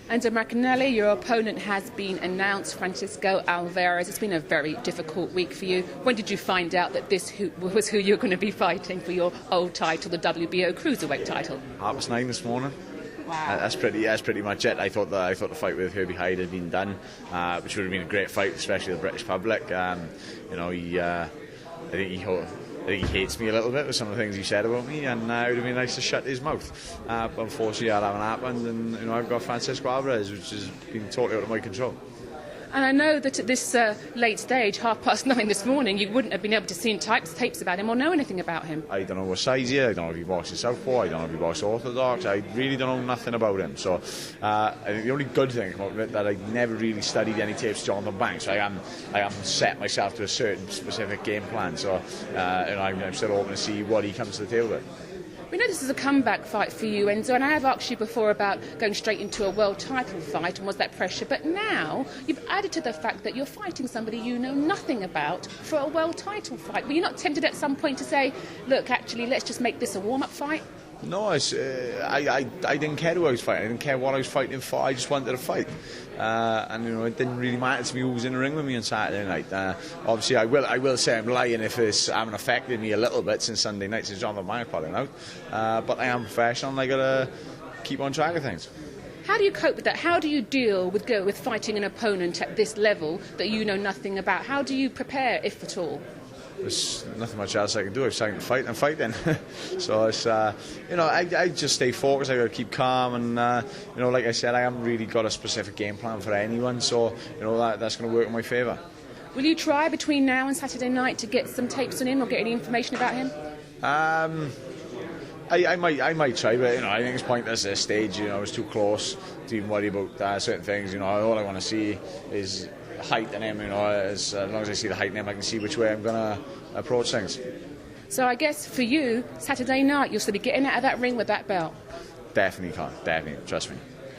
Enzo Maccarinelli, your opponent has been announced, Francisco Alvarez. It's been a very difficult week for you. When did you find out that this was who you're going to be fighting for your old title, the WBO Cruiserweight title? 9:30 this morning. Wow. That's pretty much it. I thought the fight with Herbie Hyde had been done, which would have been a great fight, especially the British public. I think he hates me a little bit with some of the things he said about me, and it would have been nice to shut his mouth. But unfortunately, that hasn't happened, and I've got Francisco Alvarez, which has been totally out of my control. And I know that at this late stage, 9:30 this morning, you wouldn't have been able to see tapes about him or know anything about him. I don't know what size he is, I don't know if he boxes southpaw, I don't know if he boxes orthodox, I really don't know nothing about him. So I think the only good thing about it that I never really studied any tapes of Jonathan Banks. I haven't set myself to a certain specific game plan, so I'm still hoping to see what he comes to the table with. We know this is a comeback fight for you, Enzo, and I have asked you before about going straight into a world title fight and was that pressure, but now you've added to the fact that you're fighting somebody you know nothing about for a world title fight. Were you not tempted at some point to say, look, actually, let's just make this a warm-up fight? No, I didn't care who I was fighting. I didn't care what I was fighting for. I just wanted to fight, and it didn't really matter to me who was in the ring with me on Saturday night. Obviously, I will say I'm lying if it's haven't affected me a little bit since Sunday night, since Jonathan Banks put it out. But I am professional, and I gotta keep on track of things. How do you cope with that? How do you deal with fighting an opponent at this level that you know nothing about? How do you prepare, if at all? There's nothing much else I can do. If I can fight, I'm fighting. So it's I just stay focused. I got to keep calm, and like I said, I haven't really got a specific game plan for anyone. So that's going to work in my favour. Will you try between now and Saturday night to get some tapes on him or get any information about him? I might try, but I think it's pointless at this stage. It's too close to even worry about certain things. All I want to see is height in him. As long as I see the height in him, I can see which way I'm going to approach things. So I guess for you, Saturday night, you'll still be getting out of that ring with that belt. Definitely can't. Definitely, trust me.